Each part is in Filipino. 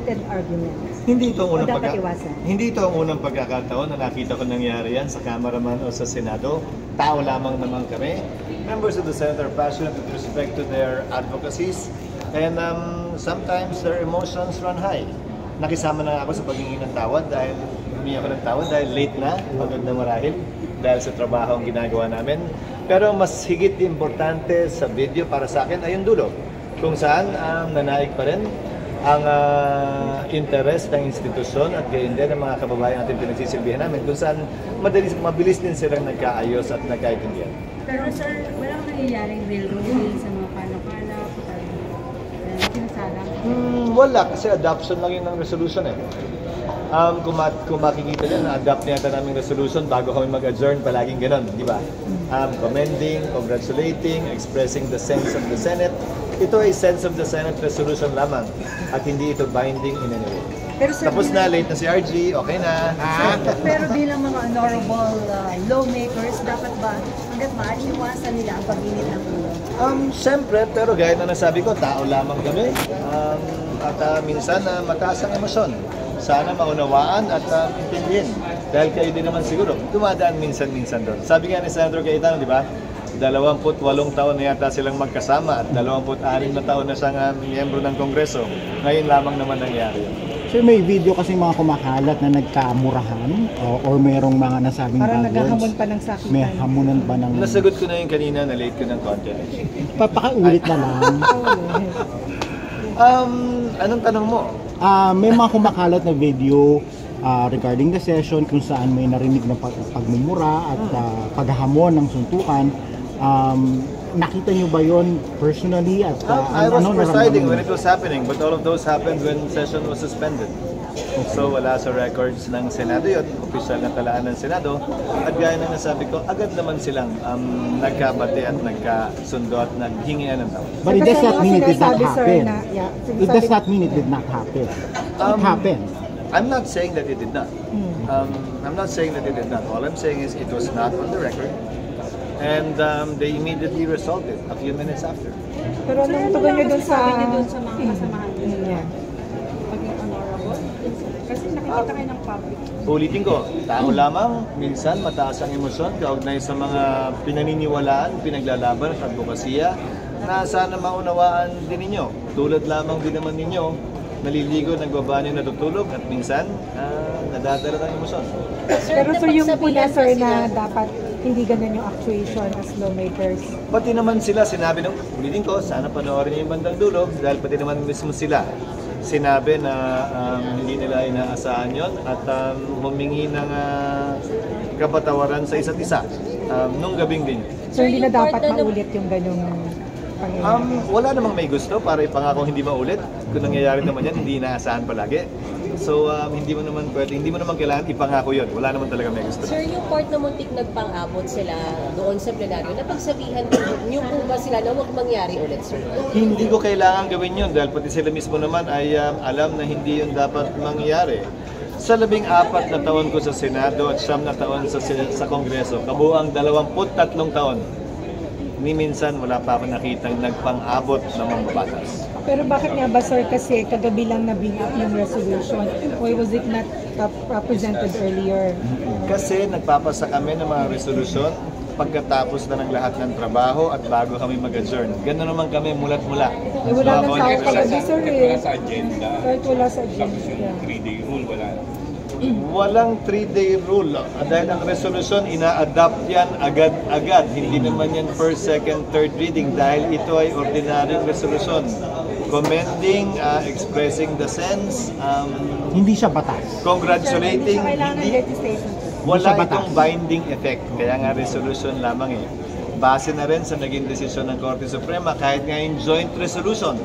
heated arguments? Hindi ito ang O dapat iwasan? Hindi ito ang unang pagkakataon na nakita ko nangyari yan sa Kamara man o sa Senado. Tao lamang naman kami. Members of the Senate are passionate with respect to their advocacies, and sometimes their emotions run high. Nakisama na ako sa paghingi ng tawad dahil humingi ako ng tawad dahil late na, pagod na marahil, dahil sa trabaho ang ginagawa namin. Pero mas higit importante sa video para sa akin ay yung dulo, kung saan nanaig pa rin ang interest ng institusyon at gayon din ng mga kababayan natin pinagsisilbihan namin, kung saan mabilis din silang nagkaayos at nagkaintindihan. Pero sir, walang nangyayaring railroading sa mga panukala, sinasalang? Wala, kasi adoption lang yun ng resolution eh. Kung makikita nyo, na-adopt niya namin resolution bago kami mag-adjourn, palaging ganon, di ba? Commending, congratulating, expressing the sense of the Senate. Ito ay sense of the Senate resolution lamang at hindi ito binding in any way. Pero sir, tapos na, late na si RG, okay na. Pero bilang mga honorable lawmakers, dapat ba hanggat maaari iwasan nila ang pag-init ng ulo? Siyempre, pero gaya na nasabi ko, tao lamang kami. At minsan mataas ang emosyon. Sana maunawaan at intindihin. Dahil kayo din naman siguro, dumadaan minsan-minsan doon. Sabi nga ni Senator Cayetano, di ba? 28 taon na yata silang magkasama at 26 na taon na siyang miyembro ng Kongreso. Ngayon lamang naman nangyari yun. Sir, may video kasi mga kumakalat na nagkamurahan or mayroong mga nasabing parang bad words. naghahamon pa ng sakitan. May hamunan pa ng... Nasagot ko na yung kanina, na-late ko ng konti. Papakaulit na lang. Anong tanong mo? May mga kumakalat na video regarding the session kung saan may narinig na pagmumura at paghahamon ng suntukan. Nakita niyo ba yon personally? At, I was presiding when it was happening, but all of those happened when session was suspended. Okay. So wala sa records ng Senado yun, official na talaan ng Senado. At gaya na nasabi ko, agad naman silang nagkabate at nagkasundo at naghingian ng tawad. But it does not mean it did not happen. It does not mean it did not happen. It happened. I'm not saying that it did not. I'm not saying that it did not. All I'm saying is it was not on the record. And they immediately resolved it a few minutes after. Pero anong tugon niyo dun sa mga kasamahan niyo? Paging honorable? Kasi nakikita kayo ng public. Ulitin ko, tao lamang, minsan mataas ang emosyon kaugnay sa mga pinaniniwalaan, pinaglalaban at advokasya na sana maunawaan din ninyo. Tulad lamang din naman ninyo, naliligo, nagbabanyo, natutulog at minsan nadadala ng emosyon. Pero sir, yung puna sir na dapat hindi ganun yung actuation as lawmakers. Pati naman sila sinabi nung ulitin ko, sana panoorin niyo yung bandang dulo dahil pati naman mismo sila sinabi na hindi nila inaasahan yon at humingi ng kapatawaran sa isa't isa nung gabing din. So hindi na dapat maulit yung ganung pangyayari? Wala namang may gusto para ipangako hindi maulit. Kung nangyayari naman yan, hindi inaasahan palagi. So hindi mo naman kailangan ipangako yun. Wala naman talaga may gusto. Sir, yung court na muntik nagpang-abot sila doon sa plenaryo, napagsabihan niyo po ba sila na huwag mangyari ulit, sir? Hindi ko kailangan gawin yun dahil pati sila mismo naman ay alam na hindi yun dapat mangyari. Sa 14 na taon ko sa Senado at 9 na taon sa Kongreso, kabuang 23 taon, ni minsan wala pa ako nakitang nagpang-abot ng mambabatas. Pero bakit nga ba sir, kasi kagabi lang na-bring up yung resolution? Why was it not presented earlier? Kasi nagpapasa kami ng mga resolusyon pagkatapos na ng lahat ng trabaho at bago kami mag-adjourn. Gano'n naman kami mulat-mula. Wala nang tao kagabi sir eh. Wala sa agenda. Kahit wala sa Tapos agenda. yung 3-day rule, wala. Walang 3-day rule. Dahil ang resolusyon, ina-adapt yan agad-agad. Hindi naman yan first, second, third reading dahil ito ay ordinaryong resolusyon. Commending, expressing the sense, Hindi siya batas. congratulating, hindi, wala Siya batas. itong binding effect. Kaya nga resolution lamang eh. Base na rin sa naging desisyon ng Korte Suprema kahit nga yung joint resolution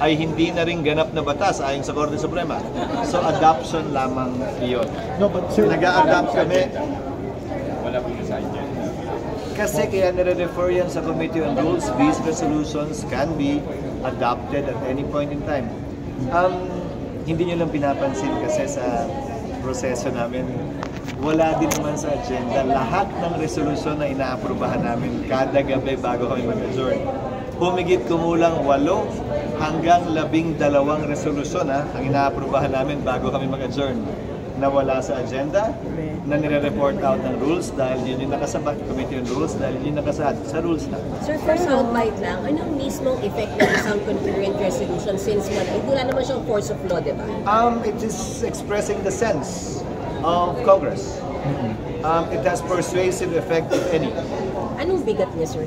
ay hindi na rin ganap na batas ayon sa Korte Suprema. So adoption lamang iyon. No, but sir, Nag-a-adapt kami Wala po sa agenda. kasi kaya nire-refer yan sa Committee on Rules. These resolutions can be adopted at any point in time. Hindi nyo lang pinapansin kasi sa proseso namin, wala din naman sa agenda. Lahat ng resolusyon na inaaprubahan namin kada gabi bago kami mag-adjourn. Humigit kumulang 8 hanggang 12 resolusyon ang inaaprubahan namin bago kami mag-adjourn na wala sa agenda, na nire-report out ng rules dahil yun yung nakasabat, committee on rules dahil yun yung nakasaad sa rules na. Sir, for soundbite lang, anong mismong effect ng isang concurrent resolution since wala naman siyang force of law, di ba? It is expressing the sense of Congress. It has persuasive effect, if any. Anong bigat niya, sir?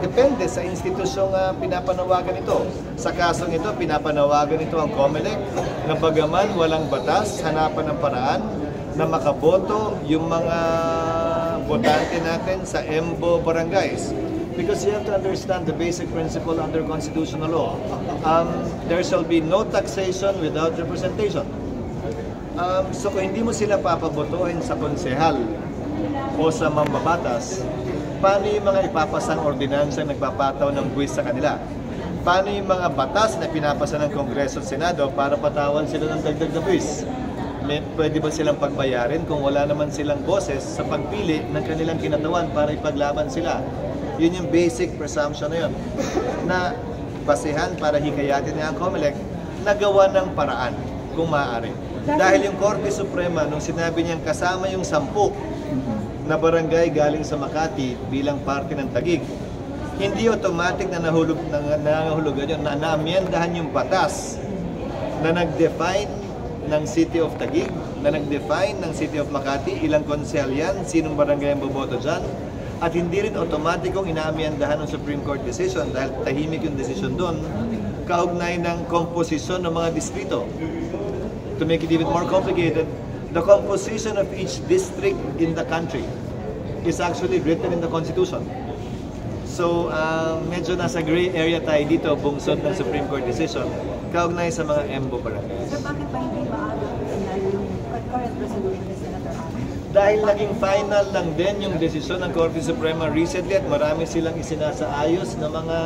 Depende sa institusyong pinapanawagan ito. Sa kasong ito, pinapanawagan ito ang COMELEC na bagaman walang batas, hanapan ng paraan na makaboto yung mga botante natin sa EMBO barangays. Because you have to understand the basic principle under constitutional law. There shall be no taxation without representation. So kung hindi mo sila papabotohin sa konsehal o sa mambabatas, paano yung mga ipapasang ordinansya nagpapataw ng buwis sa kanila? Paano yung mga batas na pinapasa ng Kongreso at Senado para patawan sila ng dagdag na buwis? Pwede ba silang pagbayarin kung wala naman silang boses sa pagpili ng kanilang kinatawan para ipaglaban sila? Yun yung basic presumption na yun. Na basehan para hikayatin niya ang COMELEC na gawa ng paraan kung maaari. Dahil yung Korte Suprema, nung sinabi niyang kasama yung 10 na barangay galing sa Makati bilang parte ng Taguig, hindi automatic na nangangahulugan yun na naamyendahan yung batas na nag-define ng City of Taguig, na nag-define ng City of Makati, ilang konsehal yan, sinong barangay ang boboto dyan, at hindi rin automatikong inaamyendahan ng Supreme Court decision dahil tahimik yung decision doon, kaugnay ng komposisyon ng mga distrito. To make it even more complicated, the composition of each district in the country is actually written in the Constitution. So, medyo nasa gray area tayo dito, bungsod ng Supreme Court decision, kaugnay sa mga EMBO barangays. So bakit ba hindi maagaw yung concurrent resolution ni Senator Amy? Dahil naging final lang din yung desisyon ng Korte Suprema recently at marami silang isinasaayos na mga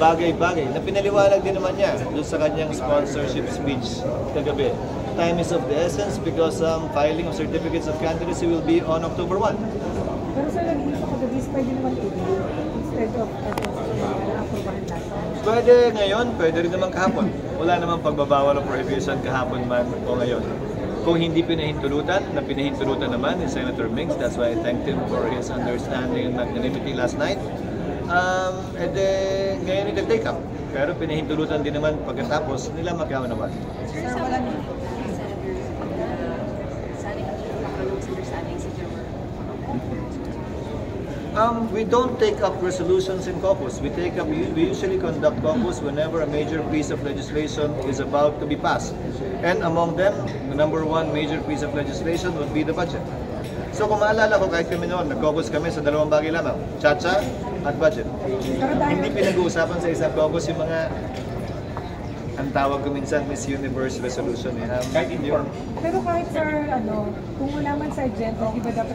bagay-bagay na pinaliwanag din naman niya doon sa kanyang sponsorship speech kagabi. Time is of the essence because filing of certificates of candidacy will be on October 1. Pero sir, nag-iisa ka gabi, pwede naman ito instead of na-aprobahan last time. Pwede ngayon, pwede rin naman kahapon. Wala namang pagbabawal o prohibition kahapon man o ngayon. Kung hindi pinahintulutan, na pinahintulutan naman ni Senator Mings, that's why I thanked him for his understanding and magnanimity last night. Ngayon iti-take up. Pero pinahintulutan din naman pagkatapos nila magkaunawan. Sir, wala na. We don't take up resolutions in caucus. We usually conduct caucus whenever a major piece of legislation is about to be passed. And among them, the number one major piece of legislation would be the budget. So kung maalala ko, kahit kami noon, nag-caucus kami sa 2 bagay lamang, Chacha at budget. Hindi pinag-uusapan sa isang caucus yung mga, ang tawag ko minsan, Miss Universe resolution. Kahit inform. Pero kahit sir, kung wala man sa agenda, di ba dapat